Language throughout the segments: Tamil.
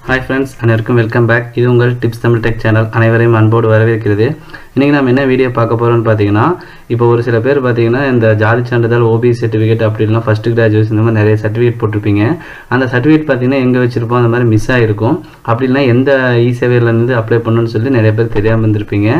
Hi friends, அனைவருக்கும் வெல்கம் பேக். இது உங்கள் டிப்ஸ் தமிழ் டெக் சேனல். அனைவரையும் அன்போடு வரவேற்கிறது. இன்னைக்கு நாம என்ன வீடியோ பார்க்க போறோம்னு பாத்தீங்கன்னா, இப்போ ஒரு சில பேர் பாத்தீங்கன்னா இந்த ஜாதி சான்றிதழ், OBC சர்டிபிகேட் அப்படினா ஃபர்ஸ்ட் கிராஜுவேஷன் இந்த மாதிரி நிறைய சர்டிபிகேட் போட்டுருப்பீங்க. அந்த சர்டிபிகேட் பாத்தீங்கன்னா எங்க வச்சிருப்போம் அந்த மாதிரி மிஸ் ஆயிருக்கும். அப்படினா எந்த இ-சேவையில இருந்து அப்ளை பண்ணனும்னு சொல்லி நிறைய பேர் தெரியாம இருந்திருப்பீங்க.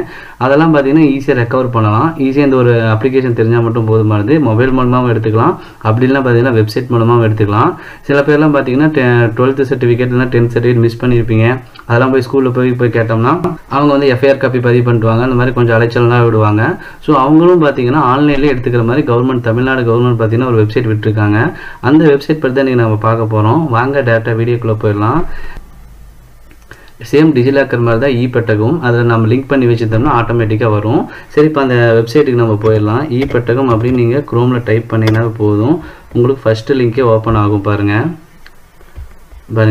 அதெல்லாம் பாத்தீங்கன்னா ஈஸியா ரெக்கவர் பண்ணலாம். ஈஸியா இந்த ஒரு அப்ளிகேஷன் தெரிஞ்சா மட்டும் போதுமானது. மொபைல் மூலமாவும் எடுத்துக்கலாம். அப்படினா பாத்தீங்கன்னா வெப்சைட் மூலமாவும் எடுத்துக்கலாம். சில பேர்லாம் பாத்தீங்கன்னா 12th சர்டிபிகேட் இல்லனா 10th சர்டிபிகேட் மிஸ் பண்ணிருப்பீங்க. அதெல்லாம் போய் ஸ்கூல்ல போய் கேட்டோம்னா அவங்க வந்து FIR காப்பி பதிவு பண்ணிடுவாங்க. அந்த மாதிரி கொஞ்சம் அலைச்சல்லாம் விடுவாங்க. சோ அவங்களும் பாத்தீங்கன்னா ஆன்லைன்லயே எடுத்துக்கிற மாதிரி கவர்மெண்ட் தமிழ்நாடு கவர்மெண்ட் பாத்தீங்கன்னா ஒரு வெப்சைட் விட்டுருக்காங்க. அந்த வெப்சைட் பத்தி தான் நாம பார்க்க போறோம். வாங்க டைரக்டா வீடியோக்குள்ள போயிடலாம். சேம் டிஜிலாக்கர் மாதிரி தான் இ-பெட்டகம். அதில் நம்ம லிங்க் பண்ணி வச்சிருந்தோம்னா ஆட்டோமேட்டிக்காக வரும். சரி, இப்போ அந்த வெப்சைட்டுக்கு நம்ம போயிடலாம். இ-பெட்டகம் அப்படின்னு நீங்கள் குரோமில் டைப் பண்ணிங்கன்னா போதும். உங்களுக்கு ஃபஸ்ட்டு லிங்கே ஓப்பன் ஆகும் பாருங்கள்.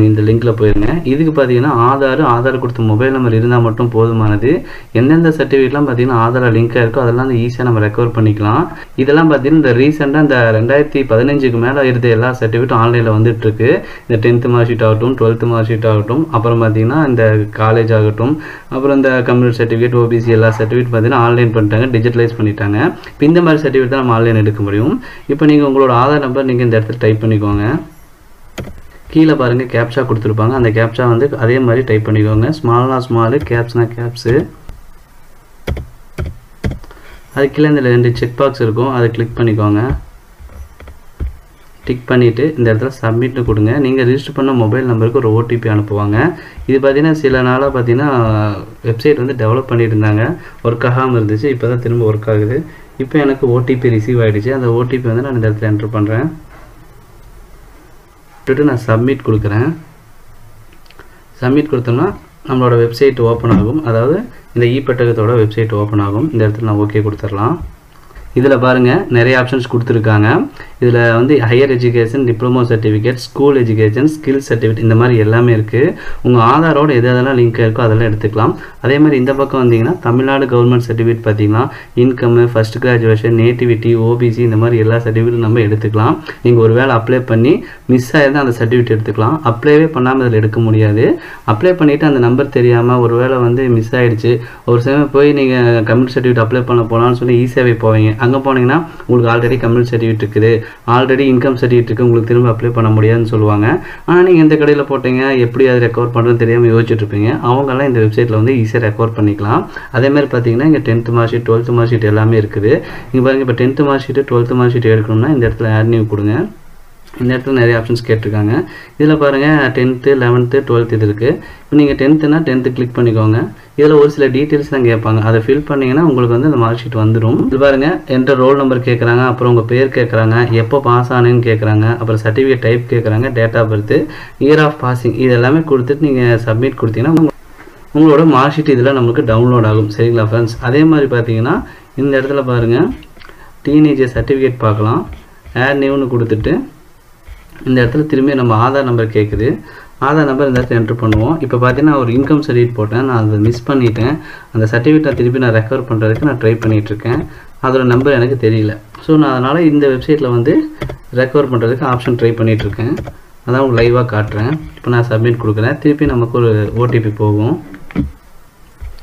இந்த லிங்க்ல போயிருங்க. இதுக்கு பார்த்தீங்கன்னா ஆதார் கொடுத்த மொபைல் நம்பர் இருந்தால் மட்டும் போதுமானது. எந்தெந்த சர்டிஃபிகேட்லாம் பார்த்தீங்கன்னா ஆதார லிங்காக இருக்கோ அதெல்லாம் ஈஸியாக நம்ம ரெக்கவர் பண்ணிக்கலாம். இதெல்லாம் பார்த்தீங்கன்னா இந்த ரீசெண்டாக இந்த 2015க்கு மேலே இருந்த எல்லா சர்டிஃபிகேட்டும் ஆன்லைனில் வந்துட்டு இருக்கு. இந்த 10th மார்க் ஷீட் ஆகட்டும், 12th மார்க் ஷீட் ஆகட்டும், அப்புறம் பார்த்தீங்கன்னா இந்த காலேஜ் ஆகட்டும், அப்புறம் இந்த கம்யூனிட்டி சர்டிஃபிகேட், OBC எல்லா சர்டிஃபிகேட் பார்த்தீங்கன்னா ஆன்லைன் பண்ணிட்டாங்க, டிஜிட்டலைஸ் பண்ணிட்டாங்க. இப்போ இந்த மாதிரி சர்டிஃபிகேட் தான் நம்ம ஆன்லைன் எடுக்க முடியும். இப்போ நீங்கள் உங்களோட ஆதார் நம்பர் நீங்கள் இந்த இடத்துல டைப் பண்ணிக்கோங்க. கீழே பாருங்க கேப்சா கொடுத்துருப்பாங்க. அந்த கேப்சா வந்து அதே மாதிரி டைப் பண்ணிக்கோங்க. ஸ்மால்னா ஸ்மால், கேப்ஸ்னா கேப்ஸு. அது கீழே இந்த 2 செக் பாக்ஸ் இருக்கும். அதை கிளிக் பண்ணிக்கோங்க. டிக் பண்ணிவிட்டு இந்த இடத்துல சப்மிட்னு கொடுங்க. நீங்கள் ரிஜிஸ்டர் பண்ண மொபைல் நம்பருக்கு ஒரு OTP அனுப்புவாங்க. இது பார்த்தீங்கன்னா சில நாளாக பார்த்தீங்கன்னா வெப்சைட் வந்து டெவலப் பண்ணிட்டு இருந்தாங்க. ஒர்க் ஆகாமல் இருந்துச்சு. இப்போ தான் திரும்ப ஒர்க் ஆகுது. இப்போ எனக்கு OTP ரிசீவ் ஆகிடுச்சு. அந்த OTP வந்து நான் இந்த இடத்துல என்ட்ரு பண்ணுறேன். நான் சப்மிட் கொடுக்குறேன். சப்மிட் கொடுத்தோம்னா நம்மளோட வெப்சைட் ஓப்பன் ஆகும். அதாவது இந்த இ-பெட்டகத்தோட வெப்சைட் ஓப்பன் ஆகும். இந்த இடத்துல நான் ஓகே கொடுத்துடலாம். இதில் பாருங்கள் நிறைய ஆப்ஷன்ஸ் கொடுத்துருக்காங்க. இதில் வந்து higher education, diploma certificate, school education, skill certificate இந்த மாதிரி எல்லாமே இருக்குது. உங்கள் ஆதாரோட எதெல்லாம் லிங்க் இருக்கோ அதெல்லாம் எடுத்துக்கலாம். அதே மாதிரி இந்த பக்கம் வந்தீங்கன்னா தமிழ்நாடு கவர்மெண்ட் சர்டிஃபிகேட் பார்த்தீங்கன்னா income, first graduation, nativity, OBC இந்த மாதிரி எல்லா சர்டிஃபிகேட்டும் நம்ம எடுத்துக்கலாம். நீங்கள் ஒரு வேளை அப்ளை பண்ணி மிஸ் ஆயிருந்தால் அந்த சர்டிஃபிகேட் எடுத்துக்கலாம். அப்ளைவே பண்ணாமல் இதில் எடுக்க முடியாது. அப்ளை பண்ணிவிட்டு அந்த நம்பர் தெரியாமல் ஒரு வேளை வந்து மிஸ் ஆகிடுச்சு. ஒரு சமயம் போய் நீங்கள் கம்யூனிட்டி சர்டிஃபிகேட் அப்ளை பண்ண போகலான்னு சொல்லி இ-சேவை போவீங்க. அங்கே போனீங்கன்னா உங்களுக்கு ஆல்ரெடி கம்யூனிட்டி சர்டிஃபிகேட் இருக்குது, ஆல்ரெடி இன்கம் சர்டிஃபிகேட் இருக்குது, உங்களுக்கு திரும்ப அப்ளை பண்ண முடியாதுன்னு சொல்லுவாங்க. ஆனால் நீங்கள் எந்த கடையில் போட்டீங்க, எப்படி அதை ரெக்கவர் பண்ணுறதுன்னு தெரியாமல் யோசிச்சுட்டு இருப்பீங்க. அவங்கெல்லாம் இந்த வெப்சைட்டில் வந்து ஈஸியாக ரெக்கவர் பண்ணிக்கலாம். அதேமாதிரி பார்த்தீங்கன்னா இங்கே 10th mark sheet, 12th mark sheet எல்லாமே இருக்குது. இங்கே பாருங்கள், இப்போ 10th mark sheet, 12th mark sheet எடுக்கணும்னா இந்த இடத்துல ஆட் நியூ கொடுங்க. இந்த இடத்துல நிறைய ஆப்ஷன்ஸ் கேட்டிருக்காங்க. இதில் பாருங்கள் 10th, 11th, 12th இது இருக்குது. இப்போ நீங்கள் 10th-னா 10th கிளிக் பண்ணிக்கோங்க. இதில் ஒரு சில டீட்டெயில்ஸ் தான் கேட்பாங்க. அதை ஃபில் பண்ணிங்கன்னா உங்களுக்கு வந்து அந்த மார்க் ஷீட் வந்துடும். இது பாருங்கள் என்கிட்ட ரோல் நம்பர் கேட்குறாங்க, அப்புறம் உங்கள் பேர் கேட்குறாங்க, எப்போ பாஸ் ஆனேன்னு கேட்குறாங்க, அப்புறம் சர்டிஃபிகேட் டைப் கேட்குறாங்க, date of birth, year of passing இது எல்லாமே கொடுத்துட்டு நீங்கள் சப்மிட் கொடுத்தீங்கன்னா உங்களோட மார்க் ஷீட் இதில் நமக்கு டவுன்லோட் ஆகும். சரிங்களா ஃப்ரெண்ட்ஸ்? அதே மாதிரி பார்த்தீங்கன்னா இந்த இடத்துல பாருங்கள் டீனேஜர் சர்டிஃபிகேட் பார்க்கலாம். ஆட் நியூன்னு கொடுத்துட்டு இந்த இடத்துல திரும்பி நம்ம ஆதார் நம்பர் கேட்குது. ஆதார் நம்பர் இந்த இடத்துல என்ட்ரு பண்ணுவோம். இப்போ பார்த்தீங்கன்னா ஒரு இன்கம் சர்டிஃபிகேட் போட்டேன், நான் அதை மிஸ் பண்ணிட்டேன். அந்த சர்டிஃபிகேட்டை திருப்பி நான் ரெக்கவர் பண்ணுறதுக்கு நான் ட்ரை பண்ணிகிட்ருக்கேன். அதோட நம்பர் எனக்கு தெரியல. ஸோ நான் அதனால் இந்த வெப்சைட்டில் வந்து ரெக்கவர் பண்ணுறதுக்கு ஆப்ஷன் ட்ரை பண்ணிகிட்ருக்கேன். அதான் உங்களுக்கு லைவாக காட்டுறேன். இப்போ நான் சப்மிட் கொடுக்குறேன். திருப்பி நமக்கு ஒரு OTP போகும்.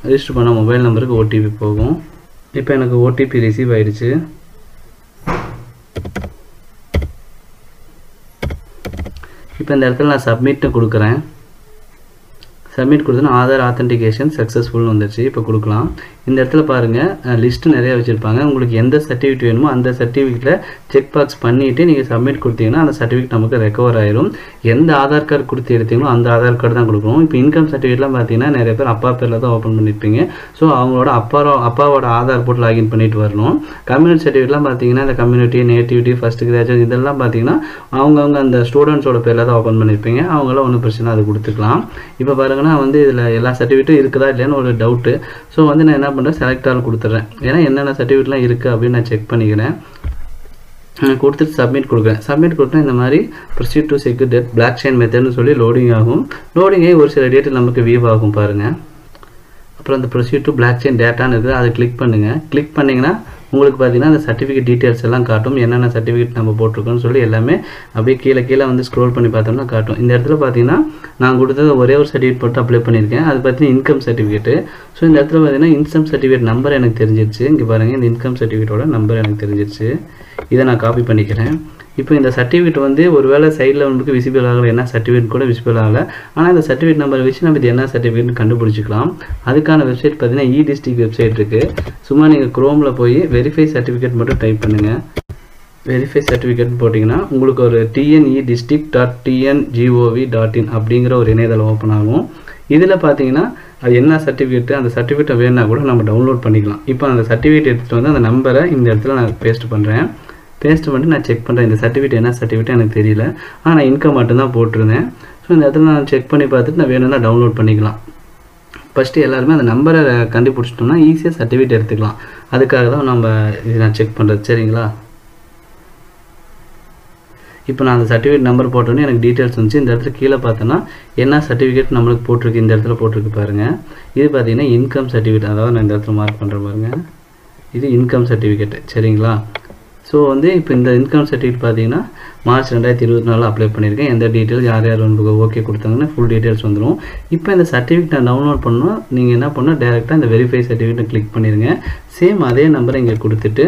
ரிஜிஸ்டர் பண்ண மொபைல் நம்பருக்கு OTP போகும். இப்போ எனக்கு OTP ரிசீவ் ஆகிடுச்சு. இப்போ இந்த இடத்துல நான் சப்மிட் கொடுக்குறேன். சப்மிட் கொடுத்தோன்னா ஆதார் ஆத்தென்டிகேஷன் சக்ஸஸ்ஃபுல்னு வந்துடுச்சு. இப்போ கொடுக்கலாம். இந்த இடத்துல பாருங்கள் லிஸ்ட்டு நிறையா வச்சுருப்பாங்க. உங்களுக்கு எந்த சர்டிஃபிகேட் வேணுமோ அந்த சர்டிஃபிகேட்டில் செக் பாக்ஸ் பண்ணிவிட்டு நீங்கள் சப்மிட் கொடுத்தீங்கன்னா அந்த சர்டிஃபிகேட் நமக்கு ரெக்கவர் ஆயிரும். எந்த ஆதார் கார்டு கொடுத்து எடுத்தீங்களோ அந்த ஆதார் கார்டு தான் கொடுக்கணும். இப்போ இன்கம் சர்டிஃபிகேட்லாம் பார்த்தீங்கன்னா நிறைய பேர் அப்பா பேரில் தான் ஓப்பன் பண்ணியிருப்பீங்க. ஸோ அவங்களோட அப்பாவோட ஆதார் போட்டு லாகின் பண்ணிட்டு வரணும். கம்யூனிட்டி சர்டிஃபிகேட்லாம் பார்த்தீங்கன்னா இந்த கம்யூனிட்டி, நேட்டிவிட்டி, ஃபர்ஸ்ட் கிராஜுவேட் இதெல்லாம் பார்த்தீங்கன்னா அவங்கவுங்க அந்த ஸ்டூடெண்ட்ஸோட பேரில் தான் ஓப்பன் பண்ணியிருப்பீங்க. அவங்களாம் ஒன்றும் பிரச்சனை அது கொடுத்துக்கலாம். இப்போ பாருங்கன்னா வந்து இதில் எல்லா சர்டிஃபிகேட்டும் இருக்குதா இல்லையான்னு ஒரு டவுட்டு. ஸோ வந்து நான் என்ன பண்ணுறேன், செலக்ட் ஆல் கொடுத்துட்றேன். ஏன்னா என்னென்ன சர்டிஃபிகேட்லாம் இருக்குது அப்படின்னு நான் செக் பண்ணிக்கிறேன். கொடுத்துட்டு சப்மிட் கொடுக்குறேன். சப்மிட் கொடுத்தா இந்த மாதிரி proceed to secure date block chain மெத்தட்னு சொல்லி லோடிங் ஆகும். லோடிங் ஆகி ஒரு சில டேட்டில் நமக்கு வியூ ஆகும் பாருங்கள். அப்புறம் அந்த ப்ரொசீட் டு பிளாக் செயின் டேட்டான்னு இருக்குது. அதை கிளிக் பண்ணுங்கள். கிளிக் பண்ணிங்கன்னா உங்களுக்கு பார்த்தீங்கன்னா அந்த சர்டிஃபிகேட் டீட்டெயில்ஸ் எல்லாம் காட்டும். என்னென்ன சர்டிஃபிகேட் நம்ம போட்டிருக்கோம்னு சொல்லி எல்லாமே அப்படியே கீழே வந்து ஸ்க்ரோல் பண்ணி பார்த்தோம்னா காட்டும். இந்த இடத்துல பார்த்தீங்கன்னா நான் கொடுத்தது ஒரே ஒரு சர்டிஃபிகேட் போட்டு அப்ளை பண்ணியிருக்கேன். அது பார்த்தீங்கன்னா இன்கம் சர்டிஃபிகேட்டு. ஸோ இந்த இடத்துல பார்த்தீங்கன்னா இன்கம் சர்டிஃபிகேட் நம்பர் எனக்கு தெரிஞ்சிருச்சு. இங்கே பாருங்கள், இந்த இன்கம் சர்டிஃபிகேட்டோட நம்பர் எனக்கு தெரிஞ்சிருச்சு. இதை நான் காப்பி பண்ணிக்கிறேன். இப்போ இந்த சர்டிஃபிகேட் வந்து ஒரு வேளை சைடில் நமக்கு விசிபிள் ஆகலை, என்ன சர்டிஃபிகேட் கூட விசிபிள் ஆகலை. ஆனால் இந்த சர்டிஃபிகேட் நம்பர் வச்சு நம்ம இது என்ன சர்டிஃபிகேட்னு கண்டுபிடிச்சிக்கலாம். அதுக்கான வெப்சைட் பார்த்தீங்கன்னா இ-டிஸ்ட்ரிக்ட் வெப்சைட் இருக்குது. சும்மா நீங்கள் குரோமில் போய் வெரிஃபை சர்டிஃபிகேட் மட்டும் டைப் பண்ணுங்கள். வெரிஃபை சர்டிஃபிகேட் போட்டிங்கன்னா உங்களுக்கு ஒரு tnedistrict.tngov.in அப்படிங்கிற ஒரு இணையதளம் ஓப்பன் ஆகும். இதில் பார்த்தீங்கன்னா அது என்ன சர்டிஃபிகேட்டு, அந்த சர்டிஃபிகேட்டை வேணுன்னா கூட நம்ம டவுன்லோட் பண்ணிக்கலாம். இப்போ அந்த சர்டிஃபிகேட் எடுத்துகிட்டு வந்து அந்த நம்பரை இந்த இடத்துல நான் பேஸ்ட் பண்ணுறேன். பேஸ்ட் பண்ணிட்டு நான் செக் பண்ணுறேன். இந்த சர்டிஃபிகேட் என்ன சர்டிஃபிகேட் எனக்கு தெரியல. ஆனால் நான் இன்கம் மட்டும்தான் போட்டிருந்தேன். ஸோ இந்த இடத்துல நான் செக் பண்ணி பார்த்துட்டு நான் வேணும்னா டவுன்லோட் பண்ணிக்கலாம். ஃபஸ்ட்டு எல்லாருமே அந்த நம்பரை கண்டுபிடிச்சிட்டோம்னா ஈஸியாக சர்டிஃபிகேட் எடுத்துக்கலாம். அதுக்காக தான் நம்ம இது நான் செக் பண்ணுறது. சரிங்களா? இப்போ நான் அந்த சர்டிஃபிகேட் நம்பர் போட்டோன்னே எனக்கு டீட்டெயில்ஸ் வந்துச்சு. இந்த இடத்துல கீழே பார்த்தோன்னா என்ன சர்டிஃபிகேட் நம்மளுக்கு போட்டிருக்கு, இந்த இடத்துல போட்டிருக்கு பாருங்கள். இது பார்த்தீங்கன்னா இன்கம் சர்டிஃபிகேட். அதாவது நான் இந்த இடத்துல மார்க் பண்ணுறேன் பாருங்கள், இது இன்கம் சர்டிஃபிகேட்டு. சரிங்களா? ஸோ வந்து இப்போ இந்த இன்கம் சர்டிஃபிகேட் பார்த்தீங்கன்னா மார்ச் 2024 அப்ளை பண்ணியிருக்கேன். எந்த டீட்டெயில்ஸ் யார் யார் வந்து ஓகே கொடுத்தாங்கன்னா ஃபுல் டீட்டெயில்ஸ் வந்துடும். இப்போ இந்த சர்டிஃபிகேட் நான் டவுன்லோட் பண்ணணும். நீங்கள் என்ன பண்ணணும், டேரெக்டாக இந்த வெரிஃபை சர்டிஃபிகேட்டை கிளிக் பண்ணிடுங்க. சேம் அதே நம்பரை இங்கே கொடுத்துட்டு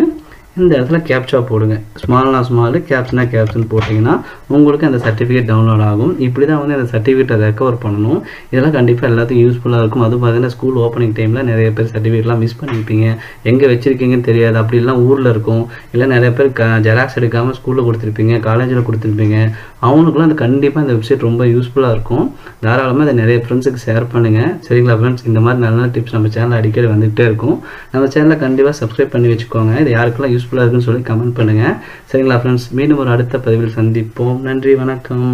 இந்த இடத்துல கேப்சா போடுங்க. ஸ்மால்னா ஸ்மாலு, கேப்ஸ்னா கேப்ஸ்ன்னு போட்டிங்கன்னா உங்களுக்கு அந்த சர்டிஃபிகேட் டவுன்லோட் ஆகும். இப்படி தான் வந்து அந்த சர்டிஃபிகேட்டை ரெக்கவர் பண்ணணும். இதெல்லாம் கண்டிப்பாக எல்லாத்துக்கும் யூஸ்ஃபுல்லாக இருக்கும். அது பார்த்தீங்கன்னா ஸ்கூல் ஓப்பனிங் டைமில் நிறைய பேர் சர்டிஃபிகேட்லாம் மிஸ் பண்ணியிருப்பீங்க. எங்கே வச்சுருக்கீங்கன்னு தெரியாது. அப்படிலாம் ஊரில் இருக்கும். இல்லை நிறைய பேர் ஜெராக்ஸ் எடுக்காமல் ஸ்கூலில் கொடுத்துருப்பீங்க, காலேஜில் கொடுத்துருப்பீங்க. அவங்களுக்குலாம் அது கண்டிப்பாக இந்த வெப்சைட் ரொம்ப யூஸ்ஃபுல்லாக இருக்கும். தாராளமாக அதை நிறைய ஃப்ரெண்ட்ஸுக்கு ஷேர் பண்ணுங்கள். சரிங்களா ஃப்ரெண்ட்ஸ்? இந்த மாதிரி நல்ல நல்ல டிப்ஸ் நம்ம சேனலில் அடிக்கடி வந்துகிட்டே இருக்கும். நம்ம சேனலை கண்டிப்பாக சப்ஸ்கிரைப் பண்ணி வச்சுக்கோங்க. இது யாருக்கெல்லாம் யூஸ்ஃபுல்லாக இருக்குன்னு சொல்லி கமெண்ட் பண்ணுங்கள். சரிங்களா ஃப்ரெண்ட்ஸ்? மீண்டும் ஒரு அடுத்த பதிவில் சந்திப்போம். நன்றி, வணக்கம்.